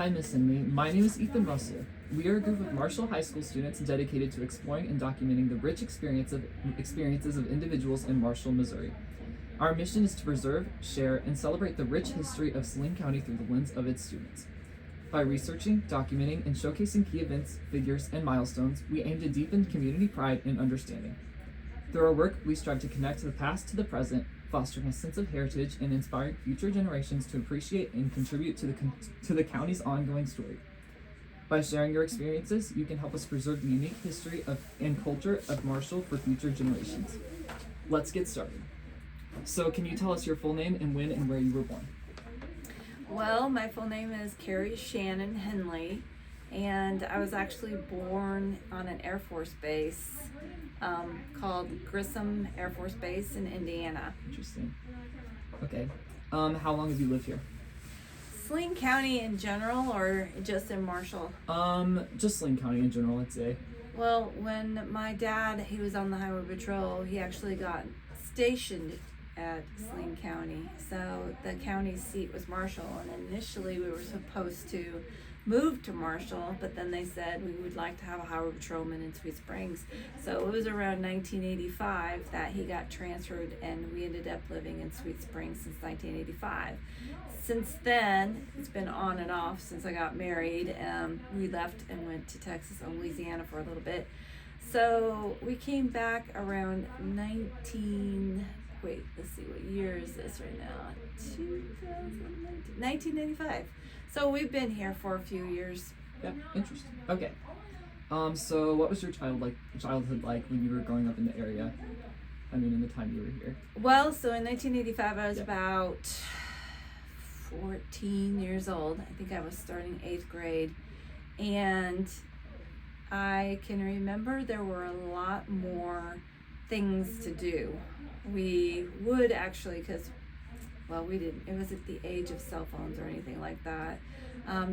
Hi, Miss Henley. My name is Ethan Russell. We are a group of Marshall High School students dedicated to exploring and documenting the rich experiences of individuals in Marshall, Missouri. Our mission is to preserve, share, and celebrate the rich history of Saline County through the lens of its students. By researching, documenting, and showcasing key events, figures, and milestones, we aim to deepen community pride and understanding. Through our work, we strive to connect the past to the present, fostering a sense of heritage and inspiring future generations to appreciate and contribute to the county's ongoing story. By sharing your experiences, you can help us preserve the unique history and culture of Marshall for future generations. Let's get started. So, can you tell us your full name and when and where you were born? Well, my full name is Kerry Shannon Henley, and I was actually born on an Air Force base called Grissom Air Force Base in Indiana. Interesting. Okay. How long have you lived here? Saline County in general, or just in Marshall? Just Saline County in general, I'd say. Well, when my dad, he was on the highway patrol, he actually got stationed at Saline County. So the county seat was Marshall, and initially we were supposed to move to Marshall, but then they said we would like to have a highway patrolman in Sweet Springs. So it was around 1985 that he got transferred, and we ended up living in Sweet Springs since 1985. Since then, it's been on and off since I got married. We left and went to Texas and Louisiana for a little bit. So we came back around let's see, what year is this right now? 1995. So we've been here for a few years. Yeah, interesting. Okay. So what was your childhood like when you were growing up in the area? I mean, in the time you were here. Well, so in 1985, I was about 14 years old. I think I was starting 8th grade. And I can remember there were a lot more things to do. We would actually, it wasn't the age of cell phones or anything like that.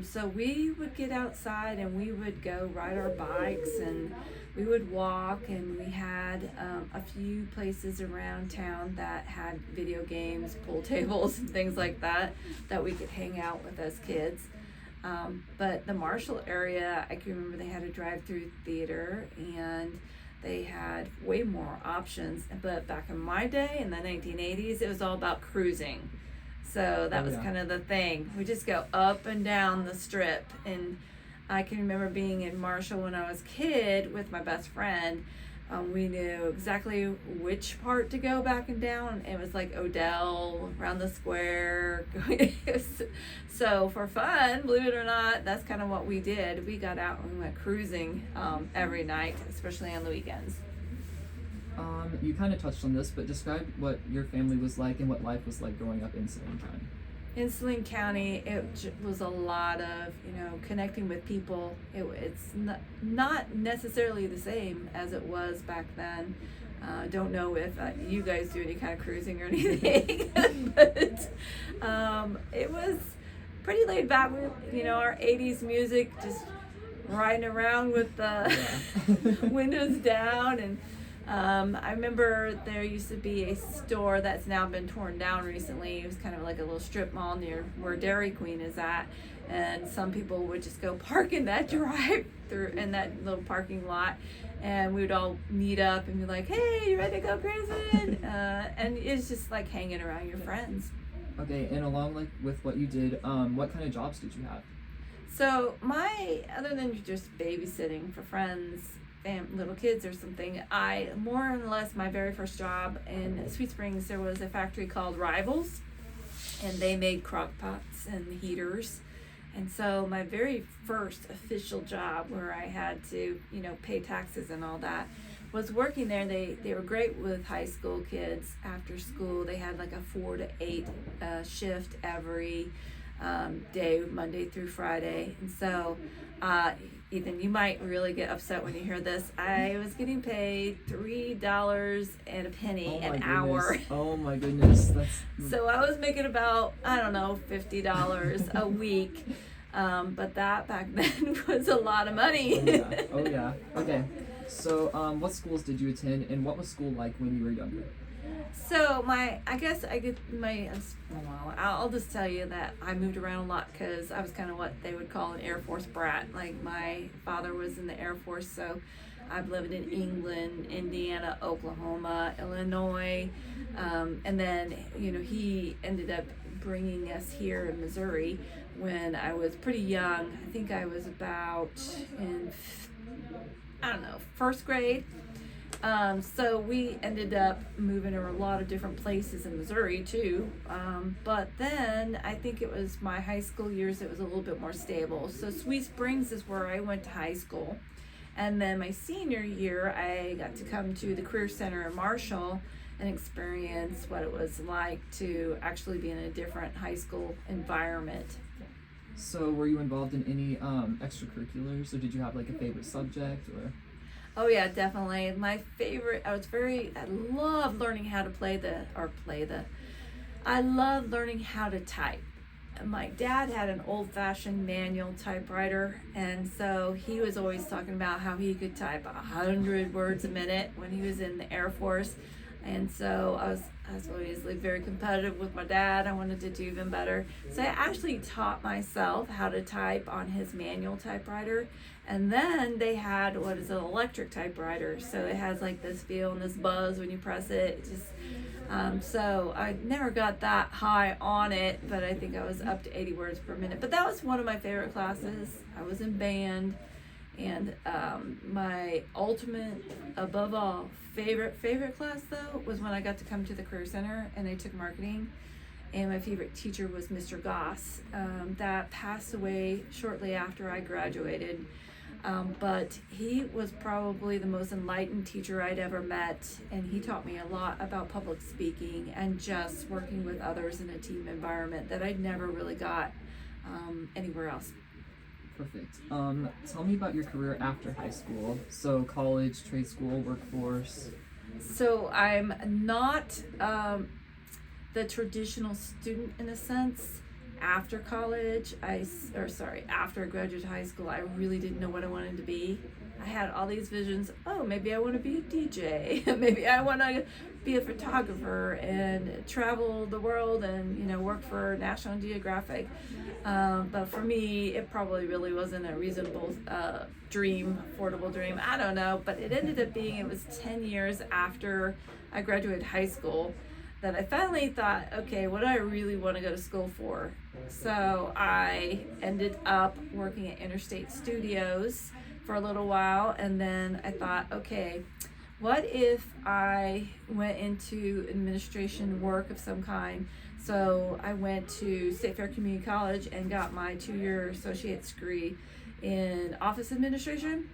So we would get outside and we would go ride our bikes and we would walk, and we had a few places around town that had video games, pool tables, and things like that we could hang out with as kids. But the Marshall area, I can remember they had a drive-through theater and they had way more options. But back in my day, in the 1980s, it was all about cruising. So that was kind of the thing. We just go up and down the strip. And I can remember being in Marshall when I was a kid with my best friend. We knew exactly which part to go back and down. It was like Odell, around the square. So for fun, believe it or not, that's kind of what we did. We got out and we went cruising every night, especially on the weekends. You kind of touched on this, but describe what your family was like and what life was like growing up in Saline County. In Saline County, it was a lot of, connecting with people. It's not necessarily the same as it was back then. Don't know if you guys do any kind of cruising or anything, but it was pretty laid back. Our 80s music, just riding around with the windows down. And I remember there used to be a store that's now been torn down recently. It was kind of like a little strip mall near where Dairy Queen is at, and some people would just go park in that drive-through in that little parking lot, and we would all meet up and be like, "Hey, you ready to go cruising?" And it's just like hanging around your friends. Okay, and along with what you did, what kind of jobs did you have? So other than just babysitting for friends and little kids or something, I more or less, my very first job in Sweet Springs, there was a factory called Rivals, and they made crock pots and heaters. And so my very first official job, where I had to pay taxes and all that, was working there. They were great with high school kids. After school, they had like a 4 to 8 shift every day, Monday through Friday. And so Ethan, you might really get upset when you hear this. I was getting paid $3 and a penny an hour. Oh my goodness. So I was making about, $50 a week. But that back then was a lot of money. Oh yeah. Okay. So what schools did you attend, and what was school like when you were younger? So well, I'll just tell you that I moved around a lot because I was kind of what they would call an Air Force brat. Like my father was in the Air Force, so I've lived in England, Indiana, Oklahoma, Illinois, and then he ended up bringing us here in Missouri when I was pretty young. I think I was about in first grade. So we ended up moving to a lot of different places in Missouri too. But then I think it was my high school years that was a little bit more stable. So Sweet Springs is where I went to high school. And then my senior year, I got to come to the Career Center in Marshall and experience what it was like to actually be in a different high school environment. So were you involved in any extracurriculars, or did you have like a favorite subject or? Oh yeah, definitely. My favorite, I love learning how to I love learning how to type. My dad had an old-fashioned manual typewriter, and so he was always talking about how he could type 100 words a minute when he was in the Air Force. And so I was always very competitive with my dad. I wanted to do even better. So I actually taught myself how to type on his manual typewriter. And then they had what is an electric typewriter. So it has like this feel and this buzz when you press it. So I never got that high on it, but I think I was up to 80 words per minute. But that was one of my favorite classes. I was in band. And my ultimate, above all, favorite class though was when I got to come to the Career Center and I took marketing. And my favorite teacher was Mr. Goss. That passed away shortly after I graduated. But he was probably the most enlightened teacher I'd ever met, and he taught me a lot about public speaking and just working with others in a team environment that I'd never really got anywhere else. Perfect. Tell me about your career after high school. So college, trade school, workforce. So I'm not the traditional student in a sense. After college, after I graduated high school, I really didn't know what I wanted to be. I had all these visions. Oh, maybe I want to be a DJ. Maybe I want to be a photographer and travel the world and work for National Geographic. But for me, it probably really wasn't a reasonable affordable dream. I don't know, but it ended up being, it was 10 years after I graduated high school that I finally thought, okay, what do I really want to go to school for? So I ended up working at Interstate Studios for a little while, and then I thought, okay, what if I went into administration work of some kind? So I went to State Fair Community College and got my 2-year associate's degree in office administration.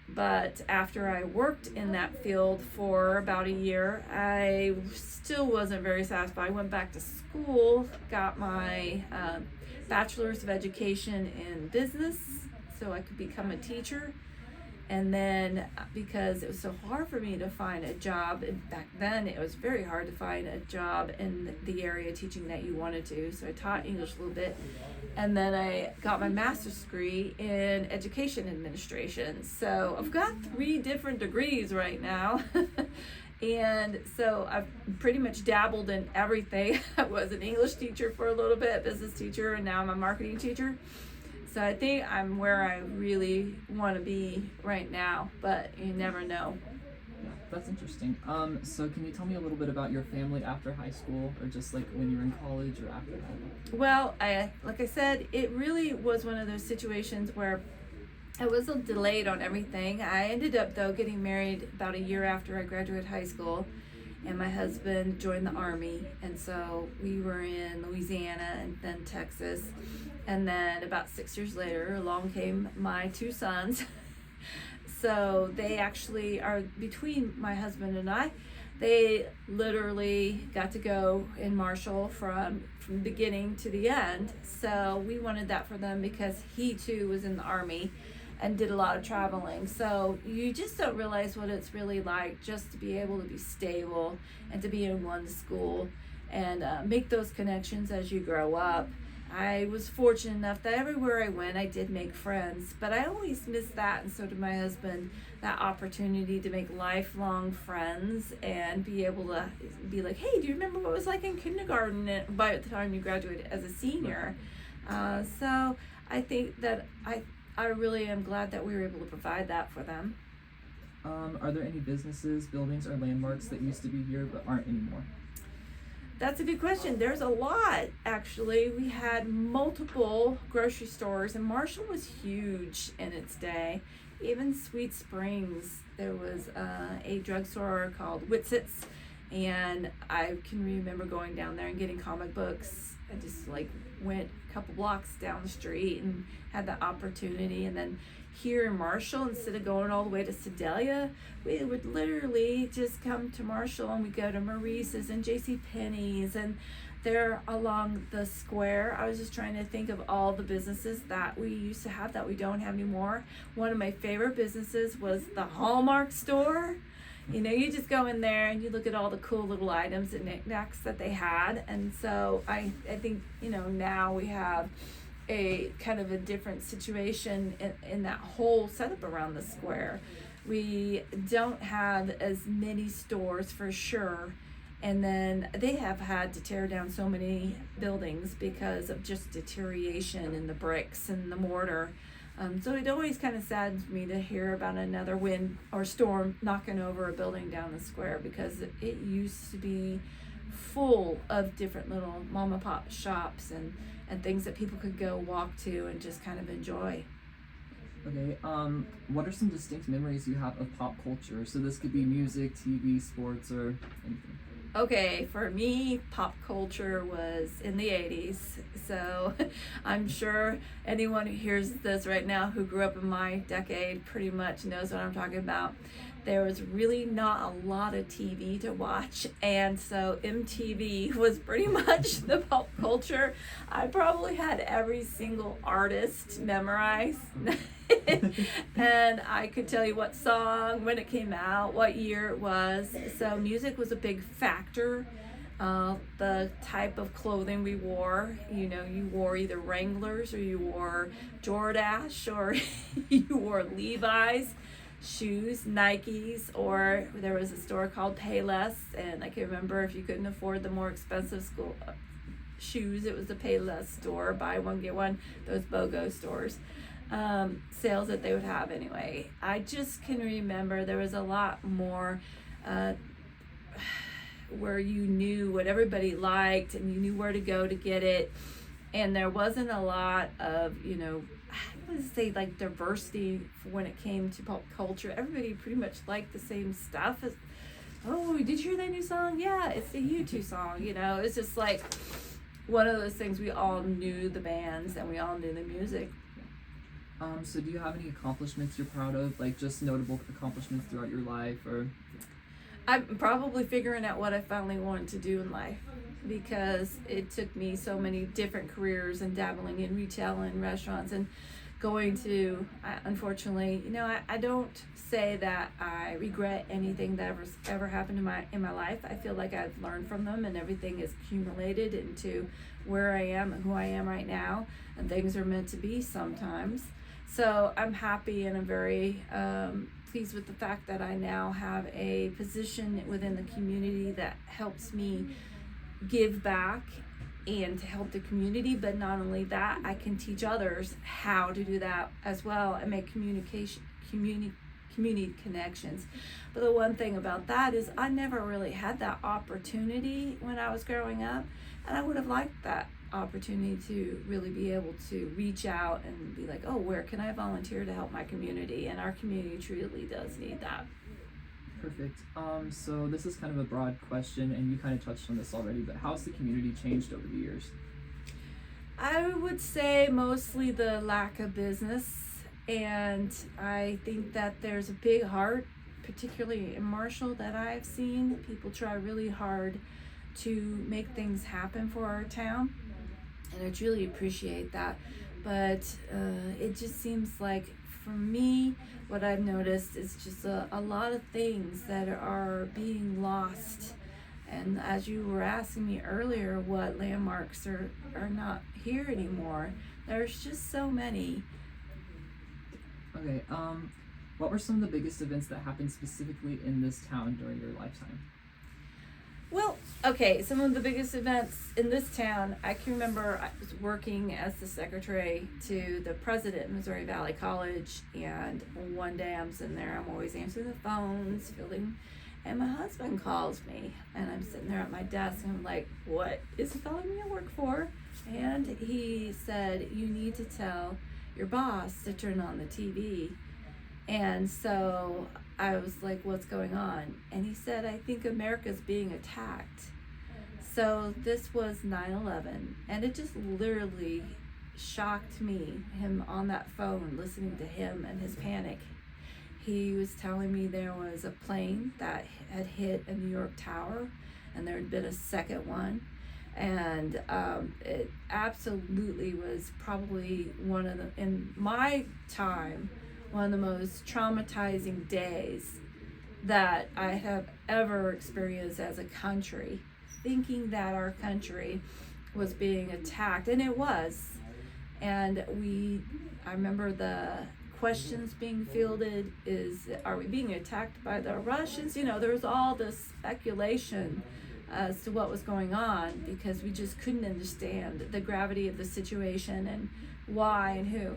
But after I worked in that field for about a year, I still wasn't very satisfied. I went back to school, got my bachelor's of education in business so I could become a teacher. And then because it was so hard for me to find a job, and back then it was very hard to find a job in the area teaching that you wanted to. So I taught English a little bit. And then I got my master's degree in education administration. So I've got 3 different degrees right now. And so I've pretty much dabbled in everything. I was an English teacher for a little bit, business teacher, and now I'm a marketing teacher. So I think I'm where I really want to be right now, but you never know. Yeah, that's interesting. So can you tell me a little bit about your family after high school, or just like when you were in college or after that? Well, like I said, it really was one of those situations where I was delayed on everything. I ended up, though, getting married about a year after I graduated high school, and my husband joined the Army, and so we were in Louisiana and then Texas. And then about 6 years later, along came my 2 sons. So they actually are, between my husband and I, they literally got to go in Marshall from beginning to the end. So we wanted that for them because he too was in the Army and did a lot of traveling. So you just don't realize what it's really like just to be able to be stable and to be in one school and make those connections as you grow up. I was fortunate enough that everywhere I went, I did make friends, but I always missed that, and so did my husband, that opportunity to make lifelong friends and be able to be like, hey, do you remember what it was like in kindergarten by the time you graduated as a senior? So I think that I really am glad that we were able to provide that for them. Are there any businesses, buildings, or landmarks that used to be here but aren't anymore? That's a good question. There's a lot, actually. We had multiple grocery stores, and Marshall was huge in its day. Even Sweet Springs, there was a drugstore called Witsits, and I can remember going down there and getting comic books. I just like went a couple blocks down the street and had the opportunity. And then here in Marshall, instead of going all the way to Sedalia, we would literally just come to Marshall and we go to Maurice's and J.C. Penney's, and they're along the square. I was just trying to think of all the businesses that we used to have that we don't have anymore. One of my favorite businesses was the Hallmark store. You know, you just go in there and you look at all the cool little items and knickknacks that they had. And so I think, you know, now we have a kind of a different situation in that whole setup around the square. We don't have as many stores for sure. And then they have had to tear down so many buildings because of just deterioration in the bricks and the mortar. So it always kind of saddens me to hear about another wind or storm knocking over a building down the square, because it used to be full of different little mom and pop shops and things that people could go walk to and just kind of enjoy. Okay, what are some distinct memories you have of pop culture? So this could be music, TV, sports, or anything. Okay, for me, pop culture was in the 80s. So I'm sure anyone who hears this right now who grew up in my decade pretty much knows what I'm talking about. There was really not a lot of TV to watch, and so MTV was pretty much the pop culture. I probably had every single artist memorized. And I could tell you what song, when it came out, what year it was. So music was a big factor. The type of clothing we wore, you know, you wore either Wranglers or you wore Jordache or you wore Levi's shoes, Nikes, or there was a store called Payless, and I can remember if you couldn't afford the more expensive school shoes, it was the Payless store, buy one get one, those BOGO stores. Sales that they would have anyway. I just can remember there was a lot more where you knew what everybody liked and you knew where to go to get it, and there wasn't a lot of, you know, I would say like diversity when it came to pop culture. Everybody pretty much liked the same stuff. Oh, did you hear that new song? Yeah, it's the U2 song. You know, it's just like one of those things. We all knew the bands and we all knew the music. So do you have any accomplishments you're proud of, like just notable accomplishments throughout your life? Or I'm probably figuring out what I finally wanted to do in life, because it took me so many different careers and dabbling in retail and restaurants and going to, unfortunately, you know, I don't say that I regret anything that ever happened in my life. I feel like I've learned from them, and everything is accumulated into where I am and who I am right now, and things are meant to be sometimes. So I'm happy, and I'm very pleased with the fact that I now have a position within the community that helps me give back and to help the community. But not only that, I can teach others how to do that as well and make community connections. But the one thing about that is I never really had that opportunity when I was growing up, and I would have liked that opportunity to really be able to reach out and be like, oh, where can I volunteer to help my community? And our community truly does need that. Perfect. So this is kind of a broad question, and you kind of touched on this already, but how's the community changed over the years? I would say mostly the lack of business, and I think that there's a big heart, particularly in Marshall, that I've seen. People try really hard to make things happen for our town, and I truly appreciate that. But it just seems like, for me, what I've noticed is just a lot of things that are being lost And as you were asking me earlier, what landmarks are not here anymore, there's just so many. Okay, what were some of the biggest events that happened specifically in this town during your lifetime? Well, okay, some of the biggest events in this town, I can remember I was working as the secretary to the president of Missouri Valley College, and one day I'm sitting there, I'm always answering the phones, fielding, and my husband calls me, and I'm sitting there at my desk, and I'm like, what is he calling me to work for? And he said, you need to tell your boss to turn on the TV. And so I was like, what's going on? And he said, I think America's being attacked. So this was 9/11, and it just literally shocked me, him on that phone, listening to him and his panic. He was telling me there was a plane that had hit a New York tower, and there had been a second one. And it absolutely was probably one of the, in my time, one of the most traumatizing days that I have ever experienced as a country, thinking that our country was being attacked, and it was. And I remember the questions being fielded is, are we being attacked by the Russians? You know, there was all this speculation as to what was going on, because we just couldn't understand the gravity of the situation and why and who.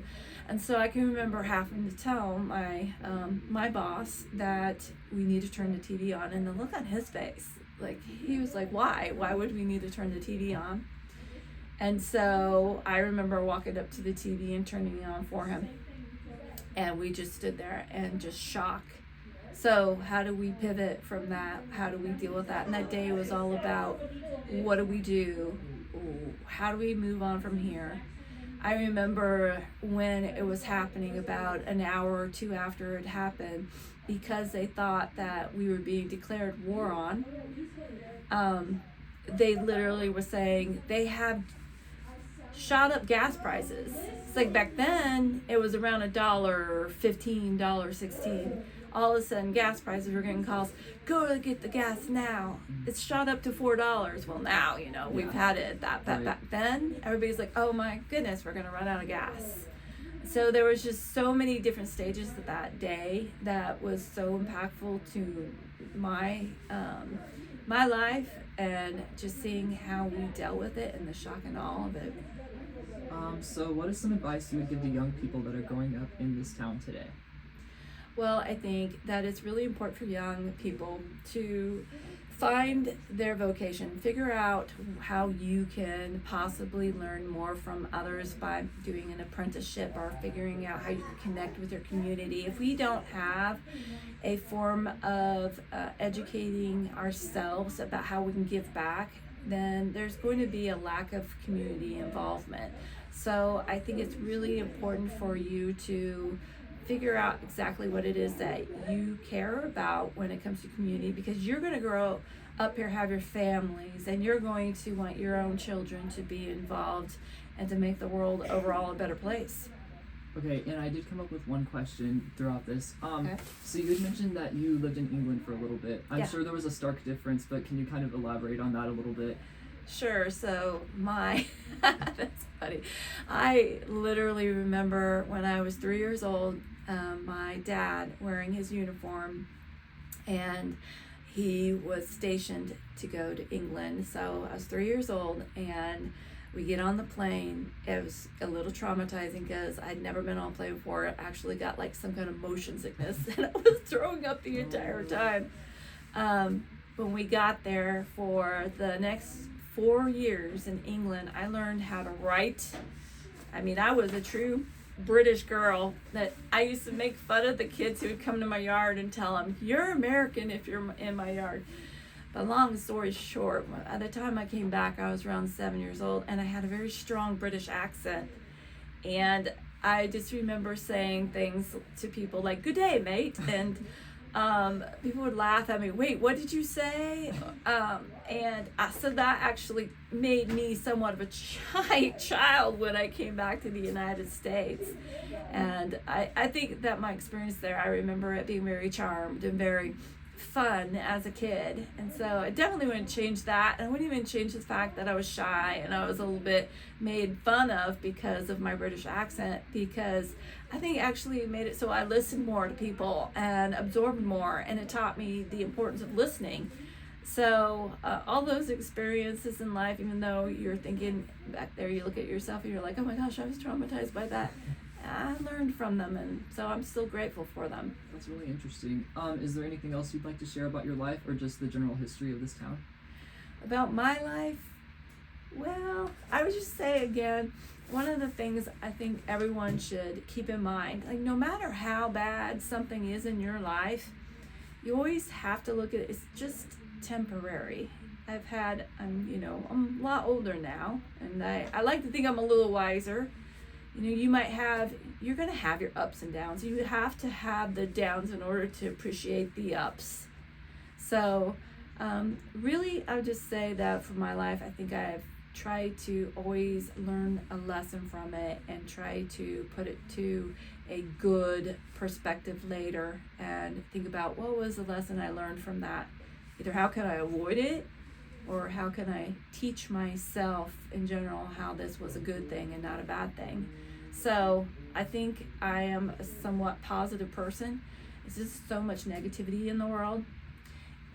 And so I can remember having to tell my boss that we need to turn the TV on, and the look on his face, like, he was like, why would we need to turn the TV on? And so I remember walking up to the TV and turning it on for him, and we just stood there and just shock. So how do we pivot from that? How do we deal with that? And that day was all about, what do we do? How do we move on from here? I remember when it was happening, about an hour or two after it happened, because they thought that we were being declared war on. They literally were saying they have shot up gas prices. It's like back then it was around $1.15, $1.16. All of a sudden gas prices were getting calls, go to get the gas now. It's shot up to $4. Well, now, you know, we've had it that back then, everybody's like, oh my goodness, we're gonna run out of gas. So there was just so many different stages of that day that was so impactful to my life, and just seeing how we dealt with it and the shock and awe of it. So what is some advice you would give to young people that are growing up in this town today? Well, I think that it's really important for young people to find their vocation, figure out how you can possibly learn more from others by doing an apprenticeship, or figuring out how you can connect with your community. If we don't have a form of educating ourselves about how we can give back, then there's going to be a lack of community involvement. So I think it's really important for you to figure out exactly what it is that you care about when it comes to community, because you're going to grow up here, have your families, and you're going to want your own children to be involved and to make the world overall a better place. Okay, and I did come up with one question throughout this. Okay. So you had mentioned that you lived in England for a little bit. I'm sure there was a stark difference, but can you kind of elaborate on that a little bit? Sure. So that's funny. I literally remember when I was 3 years old, my dad wearing his uniform, and he was stationed to go to England. So I was 3 years old, and we get on the plane. It was a little traumatizing because I'd never been on a plane before. I actually got like some kind of motion sickness, and I was throwing up the entire time. When we got there, for the next 4 years in England, I learned how to write. I mean, I was a true British girl that I used to make fun of the kids who would come to my yard and tell them, you're American if you're in my yard. But long story short, by the time I came back, I was around 7 years old, and I had a very strong British accent. And I just remember saying things to people like, good day, mate. And people would laugh at me, wait, what did you say? So that actually made me somewhat of a child when I came back to the United States. And I think that my experience there, I remember it being very charmed and very fun as a kid, and so I definitely wouldn't change that. And I wouldn't even change the fact that I was shy and I was a little bit made fun of because of my British accent, because I think actually it made it so I listened more to people and absorbed more, and it taught me the importance of listening. So all those experiences in life, even though you're thinking back there, you look at yourself and you're like, oh my gosh, I was traumatized by that, I learned from them, and so I'm still grateful for them. That's really interesting. Is there anything else you'd like to share about your life or just the general history of this town? About my life, well, I would just say again, one of the things I think everyone should keep in mind, like no matter how bad something is in your life, you always have to look at it, it's just temporary. I'm a lot older now, and I like to think I'm a little wiser. You're going to have your ups and downs. You have to have the downs in order to appreciate the ups. So really, I would just say that for my life, I think I've tried to always learn a lesson from it and try to put it to a good perspective later and think about what was the lesson I learned from that. Either how can I avoid it, or how can I teach myself in general how this was a good thing and not a bad thing. So I think I am a somewhat positive person. There's just so much negativity in the world,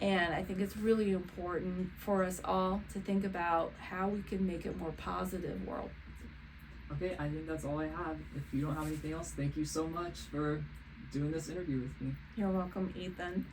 and I think it's really important for us all to think about how we can make it a more positive world. Okay, I think that's all I have. If you don't have anything else, thank you so much for doing this interview with me. You're welcome, Ethan.